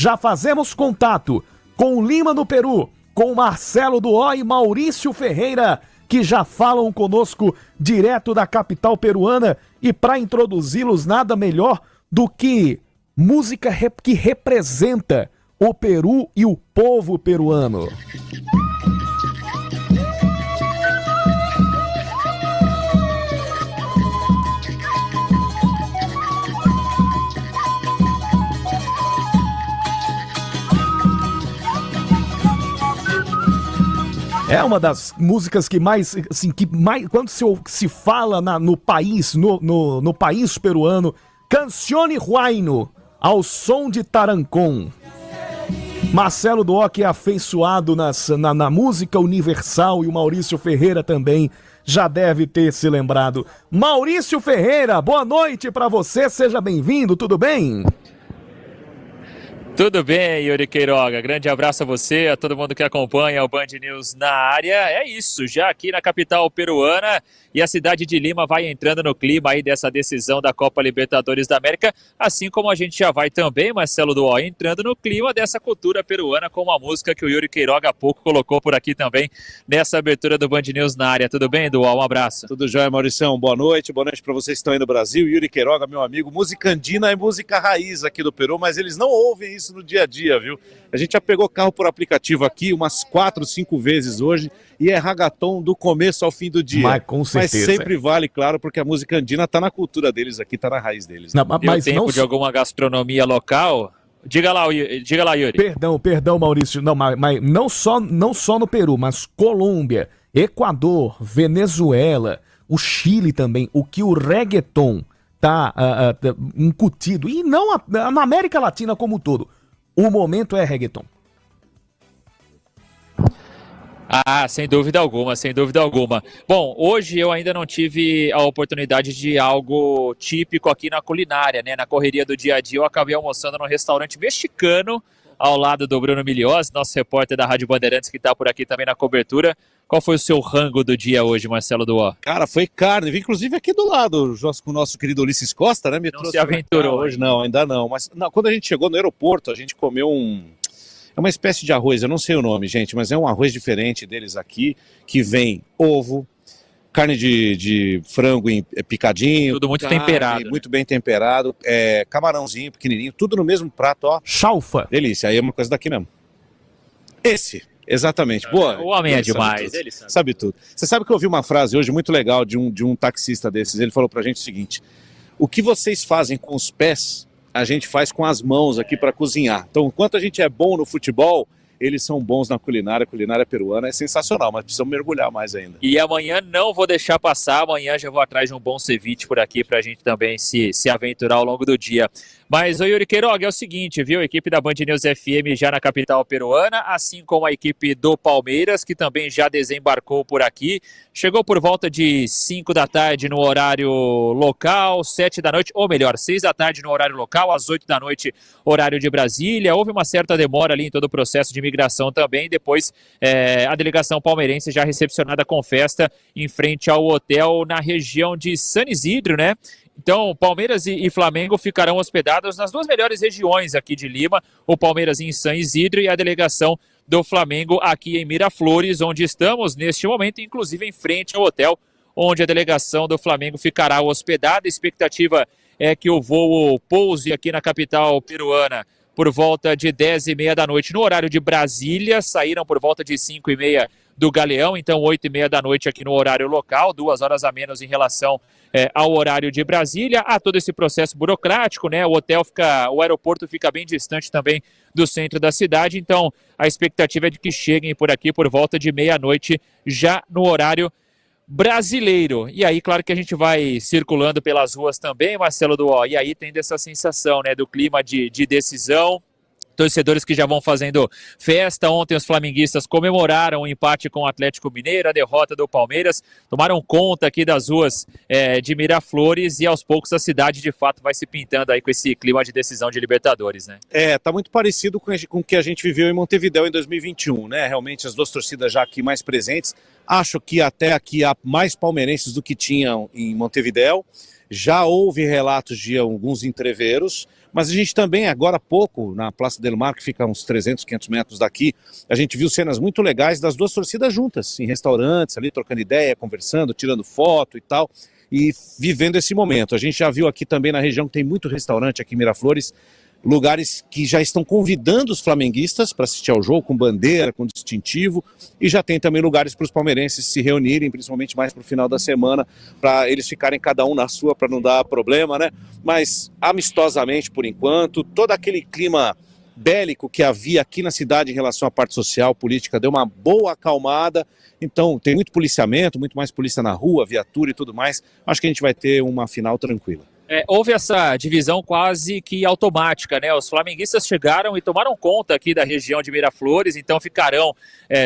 Já fazemos contato com o Lima no Peru, com o Marcelo Duó e Maurício Ferreira, que já falam conosco direto da capital peruana. E para introduzi-los, nada melhor do que música que representa o Peru e o povo peruano. É uma das músicas que mais, assim, quando se fala no país, no país peruano, Canción Huayno, ao som de Tarancón. Marcelo Duó, que é afeiçoado na música universal, e o Maurício Ferreira também já deve ter se lembrado. Maurício Ferreira, boa noite pra você, seja bem-vindo, tudo bem? Tudo bem, Yuri Queiroga, grande abraço a você, a todo mundo que acompanha o Band News na área. É isso, já aqui na capital peruana, e a cidade de Lima vai entrando no clima aí dessa decisão da Copa Libertadores da América, assim como a gente já vai também, Marcelo Duó, entrando no clima dessa cultura peruana com uma música que o Yuri Queiroga há pouco colocou por aqui também nessa abertura do Band News na área. Tudo bem, Duó? Um abraço. Tudo jóia, Mauricião, boa noite para vocês que estão aí no Brasil. Yuri Queiroga, meu amigo, música andina é música raiz aqui do Peru, mas eles não ouvem isso no dia a dia, viu? A gente já pegou carro por aplicativo aqui umas 4, 5 vezes hoje e é ragaton do começo ao fim do dia. Mas com certeza. Mas sempre vale, claro, porque a música andina tá na cultura deles aqui, tá na raiz deles. Né? Mas tempo não... de alguma gastronomia local? Diga lá, Yuri. Perdão, Maurício. Não, mas não só no Peru, mas Colômbia, Equador, Venezuela, o Chile também, o que o reggaeton tá incutido, e não na América Latina como um todo. O momento é reggaeton. Ah, sem dúvida alguma, sem dúvida alguma. Bom, hoje eu ainda não tive a oportunidade de algo típico aqui na culinária, né? Na correria do dia a dia eu acabei almoçando num restaurante mexicano ao lado do Bruno Miliós, nosso repórter da Rádio Bandeirantes, que está por aqui também na cobertura. Qual foi o seu rango do dia hoje, Marcelo Duó? Cara, foi carne, inclusive aqui do lado, com o nosso querido Ulisses Costa, né? Não se aventurou hoje? Não, ainda não. Mas não, quando a gente chegou no aeroporto, a gente comeu é uma espécie de arroz, eu não sei o nome, gente, mas é um arroz diferente deles aqui, que vem ovo, carne de frango picadinho. Tudo muito temperado. Muito bem temperado, camarãozinho pequenininho, tudo no mesmo prato, ó. Chalfa. Delícia, aí é uma coisa daqui mesmo. Exatamente. Boa. O homem é demais. Ele sabe tudo. Você sabe que eu ouvi uma frase hoje muito legal de um taxista desses. Ele falou pra gente o seguinte: o que vocês fazem com os pés, a gente faz com as mãos aqui para cozinhar. Então, enquanto a gente é bom no futebol, eles são bons na culinária. A culinária peruana é sensacional, mas precisamos mergulhar mais ainda. E amanhã não vou deixar passar. Amanhã já vou atrás de um bom ceviche por aqui pra gente também se aventurar ao longo do dia. Mas, Yuri Queiroga, é o seguinte, viu? A equipe da Band News FM já na capital peruana, assim como a equipe do Palmeiras, que também já desembarcou por aqui. Chegou por volta de 5 da tarde no horário local, 7 da noite, ou melhor, 6 da tarde no horário local, às 8 da noite, horário de Brasília. Houve uma certa demora ali em todo o processo de migração também. Depois, a delegação palmeirense já recepcionada com festa em frente ao hotel na região de San Isidro, né? Então, Palmeiras e Flamengo ficarão hospedados nas duas melhores regiões aqui de Lima, o Palmeiras em San Isidro e a delegação do Flamengo aqui em Miraflores, onde estamos neste momento, inclusive em frente ao hotel onde a delegação do Flamengo ficará hospedada. A expectativa é que o voo pouse aqui na capital peruana por volta de 10h30 da noite no horário de Brasília, saíram por volta de 5h30 do Galeão, então 8h30 da noite aqui no horário local, 2 horas a menos em relação ao horário de Brasília. Há todo esse processo burocrático, né? O aeroporto fica bem distante também do centro da cidade, então a expectativa é de que cheguem por aqui por volta de meia-noite, já no horário brasileiro. E aí, claro que a gente vai circulando pelas ruas também, Marcelo Duó, e aí tendo essa sensação, né, do clima de decisão. Torcedores que já vão fazendo festa. Ontem os flamenguistas comemoraram o empate com o Atlético Mineiro, a derrota do Palmeiras, tomaram conta aqui das ruas de Miraflores, e aos poucos a cidade de fato vai se pintando aí com esse clima de decisão de Libertadores, né? Tá muito parecido com o que a gente viveu em Montevidéu em 2021, né? Realmente as duas torcidas já aqui mais presentes. Acho que até aqui há mais palmeirenses do que tinham em Montevidéu. Já houve relatos de alguns entreveros, Mas a gente também, agora há pouco, na Praça del Mar, que fica a uns 300, 500 metros daqui, a gente viu cenas muito legais das duas torcidas juntas, em restaurantes, ali trocando ideia, conversando, tirando foto e tal, e vivendo esse momento. A gente já viu aqui também na região que tem muito restaurante aqui em Miraflores, lugares que já estão convidando os flamenguistas para assistir ao jogo com bandeira, com distintivo, e já tem também lugares para os palmeirenses se reunirem, principalmente mais para o final da semana, para eles ficarem cada um na sua, para não dar problema, né? Mas amistosamente por enquanto, todo aquele clima bélico que havia aqui na cidade em relação à parte social, política, deu uma boa acalmada. Então tem muito policiamento, muito mais polícia na rua, viatura e tudo mais. Acho que a gente vai ter uma final tranquila. Houve essa divisão quase que automática, né? Os flamenguistas chegaram e tomaram conta aqui da região de Miraflores, então ficarão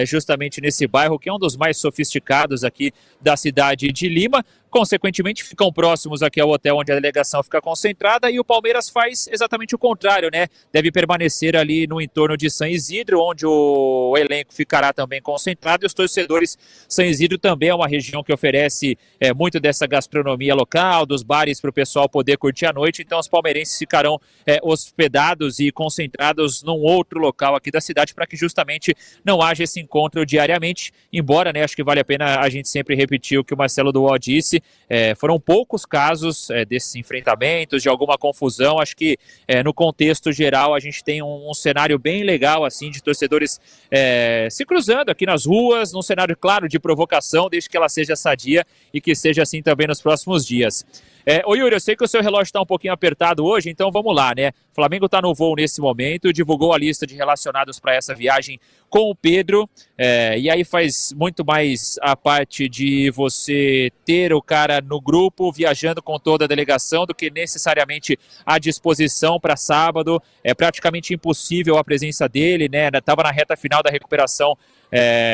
justamente nesse bairro, que é um dos mais sofisticados aqui da cidade de Lima. Consequentemente, ficam próximos aqui ao hotel onde a delegação fica concentrada, e o Palmeiras faz exatamente o contrário, né? Deve permanecer ali no entorno de São Isidro, onde o elenco ficará também concentrado, e os torcedores. São Isidro também é uma região que oferece muito dessa gastronomia local, dos bares para o pessoal poder curtir a noite, então os palmeirenses ficarão hospedados e concentrados num outro local aqui da cidade, para que justamente não haja esse encontro diariamente, embora, né, acho que vale a pena a gente sempre repetir o que o Marcelo Duó disse. Foram poucos casos desses enfrentamentos, de alguma confusão. Acho que no contexto geral a gente tem um cenário bem legal assim, de torcedores se cruzando aqui nas ruas, num cenário claro de provocação, desde que ela seja sadia, e que seja assim também nos próximos dias. Ô Yuri, eu sei que o seu relógio está um pouquinho apertado hoje, então vamos lá, né? O Flamengo está no voo nesse momento, divulgou a lista de relacionados para essa viagem com o Pedro, e aí faz muito mais a parte de você ter o cara no grupo, viajando com toda a delegação, do que necessariamente à disposição para sábado. É praticamente impossível a presença dele, né? Estava na reta final da recuperação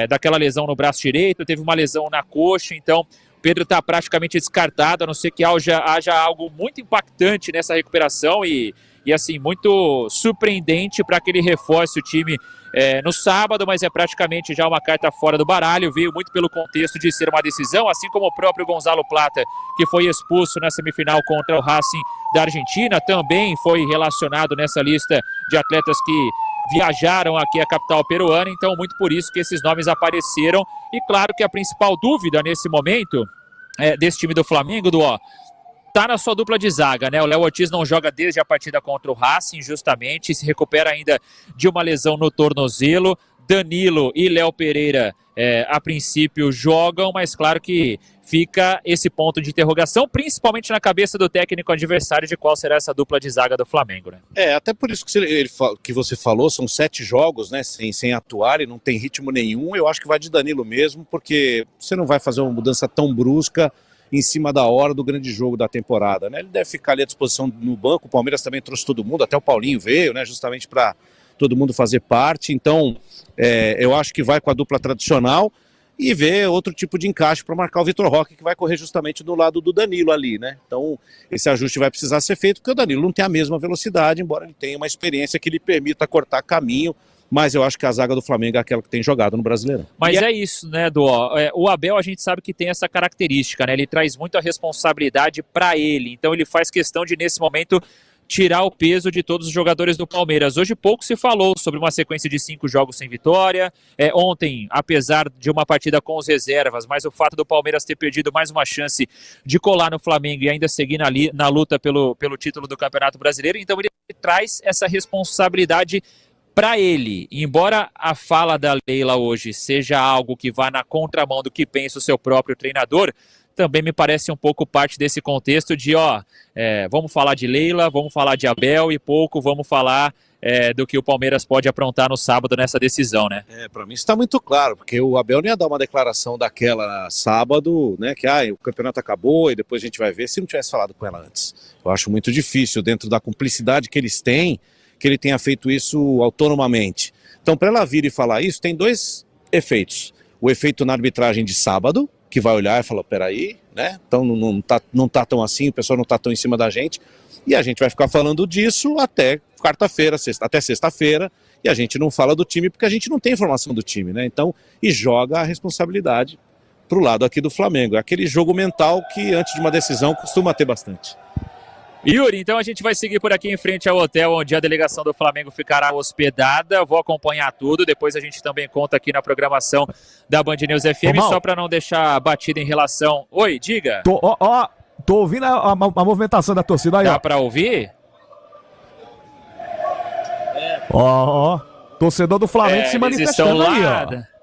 daquela lesão no braço direito, teve uma lesão na coxa, então Pedro está praticamente descartado, a não ser que haja algo muito impactante nessa recuperação e assim, muito surpreendente para que ele reforce o time no sábado, mas é praticamente já uma carta fora do baralho. Veio muito pelo contexto de ser uma decisão, assim como o próprio Gonzalo Plata, que foi expulso na semifinal contra o Racing da Argentina, também foi relacionado nessa lista de atletas que viajaram aqui à capital peruana, então muito por isso que esses nomes apareceram. E claro que a principal dúvida nesse momento desse time do Flamengo, tá na sua dupla de zaga, né? O Léo Ortiz não joga desde a partida contra o Racing, justamente, se recupera ainda de uma lesão no tornozelo. Danilo e Léo Pereira, a princípio, jogam, mas claro que fica esse ponto de interrogação, principalmente na cabeça do técnico adversário, de qual será essa dupla de zaga do Flamengo, né? Até por isso que você falou, são 7 jogos, né, sem atuar, e não tem ritmo nenhum. Eu acho que vai de Danilo mesmo, porque você não vai fazer uma mudança tão brusca em cima da hora do grande jogo da temporada, né? Ele deve ficar ali à disposição no banco. O Palmeiras também trouxe todo mundo, até o Paulinho veio, né, justamente para todo mundo fazer parte. Então, eu acho que vai com a dupla tradicional e ver outro tipo de encaixe para marcar o Vitor Roque, que vai correr justamente do lado do Danilo ali, né? Então, esse ajuste vai precisar ser feito, porque o Danilo não tem a mesma velocidade, embora ele tenha uma experiência que lhe permita cortar caminho, mas eu acho que a zaga do Flamengo é aquela que tem jogado no Brasileirão. Mas é isso, né, Duó? O Abel, a gente sabe que tem essa característica, né? Ele traz muita responsabilidade para ele, então ele faz questão de, nesse momento, tirar o peso de todos os jogadores do Palmeiras. Hoje pouco se falou sobre uma sequência de 5 jogos sem vitória. Ontem, apesar de uma partida com os reservas, mas o fato do Palmeiras ter perdido mais uma chance de colar no Flamengo e ainda seguir na luta pelo título do Campeonato Brasileiro, então ele traz essa responsabilidade para ele. Embora a fala da Leila hoje seja algo que vá na contramão do que pensa o seu próprio treinador, também me parece um pouco parte desse contexto de, vamos falar de Leila, vamos falar de Abel e pouco vamos falar do que o Palmeiras pode aprontar no sábado nessa decisão, né? Para mim está muito claro, porque o Abel não ia dar uma declaração daquela sábado, né, que o campeonato acabou e depois a gente vai ver, se não tivesse falado com ela antes. Eu acho muito difícil, dentro da cumplicidade que eles têm, que ele tenha feito isso autonomamente. Então, para ela vir e falar isso, tem 2 efeitos. O efeito na arbitragem de sábado, que vai olhar e falar, peraí, né? Então não tá tão assim, o pessoal não tá tão em cima da gente, e a gente vai ficar falando disso até quarta-feira, até sexta-feira, e a gente não fala do time porque a gente não tem informação do time, né? Então, e joga a responsabilidade pro lado aqui do Flamengo. É aquele jogo mental que antes de uma decisão costuma ter bastante. Yuri, então a gente vai seguir por aqui em frente ao hotel onde a delegação do Flamengo ficará hospedada. Vou acompanhar tudo, depois a gente também conta aqui na programação da Band News FM, só para não deixar batida em relação... Oi, diga. Tô ouvindo a movimentação da torcida aí, Dá para ouvir? Torcedor do Flamengo se manifestando aí, ó.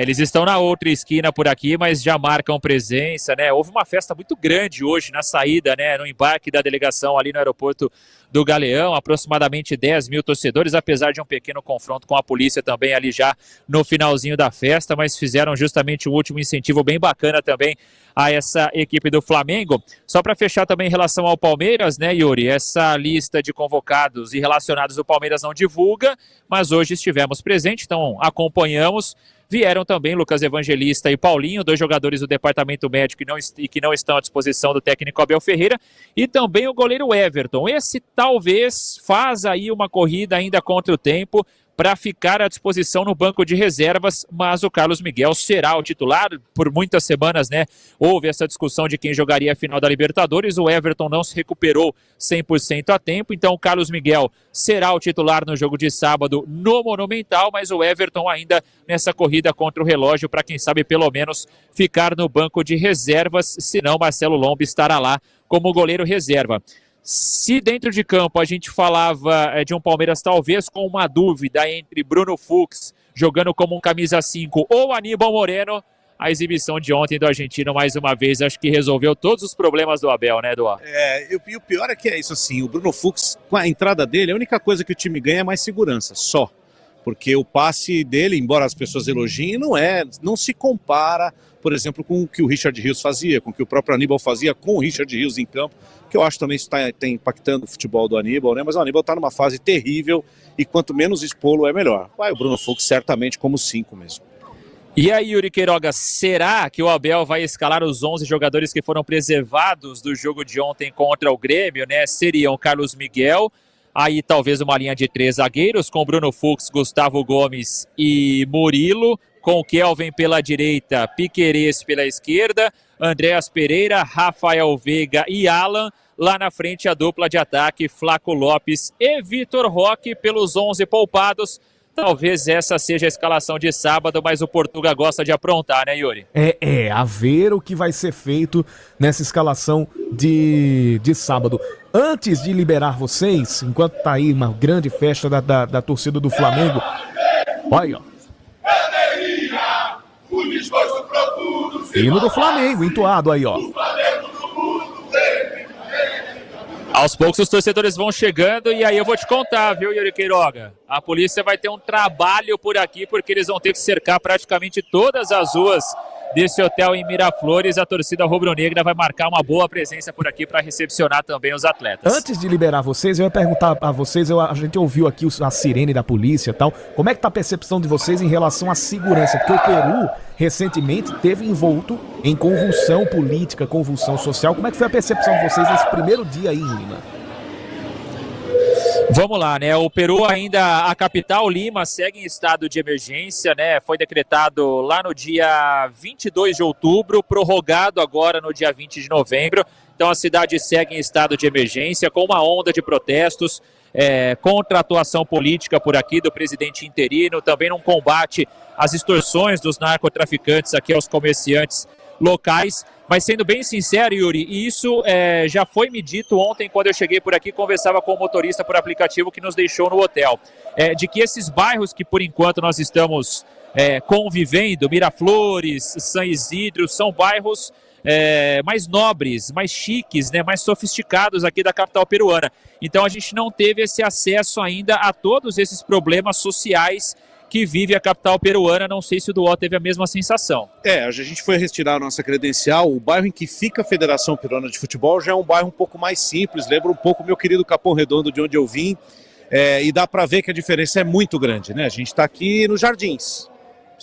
Eles estão na outra esquina por aqui, mas já marcam presença, né? Houve uma festa muito grande hoje na saída, né? No embarque da delegação ali no aeroporto do Galeão, aproximadamente 10 mil torcedores, apesar de um pequeno confronto com a polícia também ali já no finalzinho da festa, mas fizeram justamente um último incentivo bem bacana também a essa equipe do Flamengo. Só para fechar também em relação ao Palmeiras, né, Yuri? Essa lista de convocados e relacionados do Palmeiras não divulga, mas hoje estivemos presentes, então acompanhamos. Vieram também Lucas Evangelista e Paulinho, 2 jogadores do departamento médico que não estão à disposição do técnico Abel Ferreira, e também o goleiro Everton. Esse talvez faz aí uma corrida ainda contra o tempo para ficar à disposição no banco de reservas, mas o Carlos Miguel será o titular. Por muitas semanas, né, houve essa discussão de quem jogaria a final da Libertadores. O Everton não se recuperou 100% a tempo, então o Carlos Miguel será o titular no jogo de sábado no Monumental, mas o Everton ainda nessa corrida contra o relógio para quem sabe pelo menos ficar no banco de reservas, senão Marcelo Lomba estará lá como goleiro reserva. Se dentro de campo a gente falava de um Palmeiras talvez com uma dúvida entre Bruno Fux jogando como um camisa 5 ou Aníbal Moreno, a exibição de ontem do argentino mais uma vez acho que resolveu todos os problemas do Abel, né, Eduardo? E o pior é que é isso assim, o Bruno Fux, com a entrada dele, a única coisa que o time ganha é mais segurança, só. Porque o passe dele, embora as pessoas elogiem, não se compara, por exemplo, com o que o Richard Rios fazia, com o que o próprio Aníbal fazia com o Richard Rios em campo, que eu acho também isso está impactando o futebol do Aníbal, né? Mas o Aníbal está numa fase terrível e quanto menos expô-lo é melhor. Vai o Bruno Fux certamente como 5 mesmo. E aí, Yuri Queiroga, será que o Abel vai escalar os 11 jogadores que foram preservados do jogo de ontem contra o Grêmio, né? Seriam Carlos Miguel, aí talvez uma linha de 3 zagueiros, com Bruno Fux, Gustavo Gomes e Murilo, com Kelvin pela direita, Piquerez pela esquerda, Andréas Pereira, Rafael Veiga e Alan. Lá na frente a dupla de ataque, Flaco Lopes e Vitor Roque pelos 11 poupados. Talvez essa seja a escalação de sábado, mas o Portuga gosta de aprontar, né, Yuri? A ver o que vai ser feito nessa escalação de sábado. Antes de liberar vocês, enquanto tá aí uma grande festa da torcida do Flamengo, olha, ó. Hino do Flamengo, entoado aí, ó. Aos poucos os torcedores vão chegando e aí eu vou te contar, viu, Yuri Queiroga? A polícia vai ter um trabalho por aqui porque eles vão ter que cercar praticamente todas as ruas desse hotel em Miraflores. A torcida rubro-negra vai marcar uma boa presença por aqui para recepcionar também os atletas. Antes de liberar vocês, eu ia perguntar a vocês, a gente ouviu aqui a sirene da polícia e tal, como é que tá a percepção de vocês em relação à segurança? Porque o Peru, recentemente, teve envolto em convulsão política, convulsão social. Como é que foi a percepção de vocês nesse primeiro dia aí em Lima? Vamos lá, né? O Peru ainda, a capital Lima, segue em estado de emergência, né? Foi decretado lá no dia 22 de outubro, prorrogado agora no dia 20 de novembro. Então a cidade segue em estado de emergência, com uma onda de protestos contra a atuação política por aqui do presidente interino, também num combate às extorsões dos narcotraficantes aqui aos comerciantes locais. Mas sendo bem sincero, Yuri, e isso já foi me dito ontem quando eu cheguei por aqui, conversava com o motorista por aplicativo que nos deixou no hotel, de que esses bairros que por enquanto nós estamos convivendo, Miraflores, São Isidro, são bairros mais nobres, mais chiques, né, mais sofisticados aqui da capital peruana. Então a gente não teve esse acesso ainda a todos esses problemas sociais que vive a capital peruana. Não sei se o Duó teve a mesma sensação. A gente foi retirar a nossa credencial. O bairro em que fica a Federação Peruana de Futebol já é um bairro um pouco mais simples, lembra um pouco o meu querido Capão Redondo, de onde eu vim, e dá para ver que a diferença é muito grande, né? A gente está aqui nos Jardins,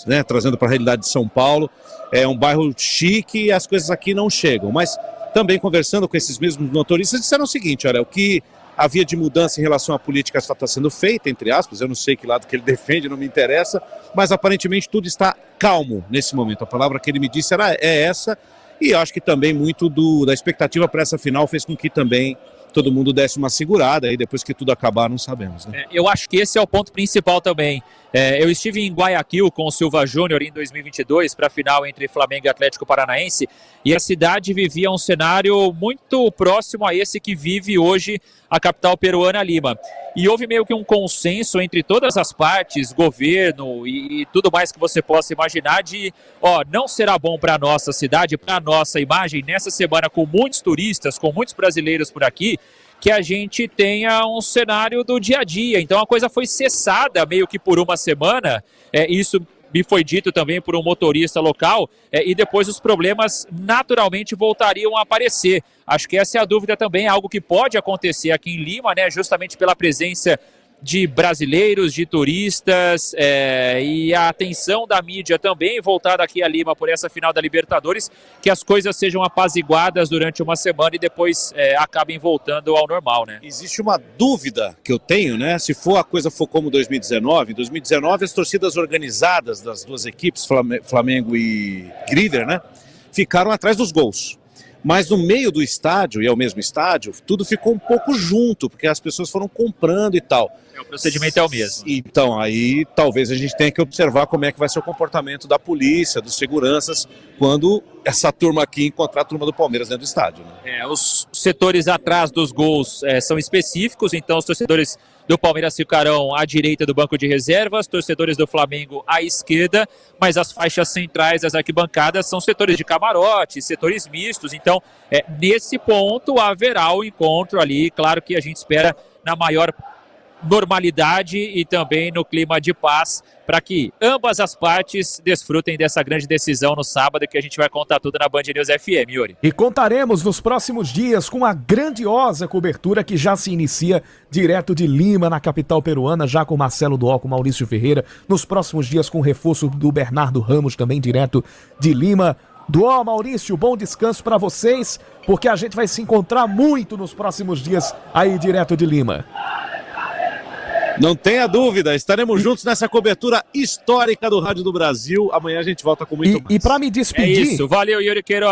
né? Trazendo para a realidade de São Paulo. É um bairro chique e as coisas aqui não chegam, mas também conversando com esses mesmos motoristas, disseram o seguinte: olha, o que havia de mudança em relação à política está sendo feita, entre aspas, eu não sei que lado que ele defende, não me interessa, mas aparentemente tudo está calmo nesse momento. A palavra que ele me disse é essa, E acho que também muito da expectativa para essa final fez com que também todo mundo desse uma segurada, e depois que tudo acabar não sabemos, né? Eu acho que esse é o ponto principal também. Eu estive em Guayaquil com o Silva Júnior em 2022 para a final entre Flamengo e Atlético Paranaense, e a cidade vivia um cenário muito próximo a esse que vive hoje a capital peruana, Lima. E houve meio que um consenso entre todas as partes, governo e tudo mais que você possa imaginar de, não será bom para a nossa cidade, para a nossa imagem, nessa semana com muitos turistas, com muitos brasileiros por aqui, que a gente tenha um cenário do dia a dia. Então a coisa foi cessada meio que por uma semana, isso me foi dito também por um motorista local, e depois os problemas naturalmente voltariam a aparecer. Acho que essa é a dúvida também, algo que pode acontecer aqui em Lima, né, justamente pela presença de brasileiros, de turistas, e a atenção da mídia também voltada aqui a Lima por essa final da Libertadores, que as coisas sejam apaziguadas durante uma semana e depois acabem voltando ao normal, né? Existe uma dúvida que eu tenho, né? Se a coisa for como 2019, em 2019 as torcidas organizadas das duas equipes, Flamengo e River, né, ficaram atrás dos gols. Mas no meio do estádio, e é o mesmo estádio, tudo ficou um pouco junto, porque as pessoas foram comprando e tal. O procedimento é o mesmo. Então, aí talvez a gente tenha que observar como é que vai ser o comportamento da polícia, dos seguranças, quando essa turma aqui encontrar a turma do Palmeiras dentro do estádio, né? Os setores atrás dos gols são específicos, então os torcedores do Palmeiras ficarão à direita do banco de reservas, torcedores do Flamengo à esquerda, mas as faixas centrais, as arquibancadas, são setores de camarote, setores mistos, então nesse ponto haverá o encontro ali, claro que a gente espera na maior normalidade e também no clima de paz, para que ambas as partes desfrutem dessa grande decisão no sábado, que a gente vai contar tudo na Band News FM, Yuri. E contaremos nos próximos dias com a grandiosa cobertura que já se inicia direto de Lima, na capital peruana, já com Marcelo Duó, com Maurício Ferreira, nos próximos dias com o reforço do Bernardo Ramos, também direto de Lima. Duó, Maurício, bom descanso para vocês, porque a gente vai se encontrar muito nos próximos dias aí direto de Lima. Não tenha dúvida, estaremos juntos nessa cobertura histórica do Rádio do Brasil. Amanhã a gente volta com muito mais. E para me despedir... É isso, valeu, Yuri Queiroz.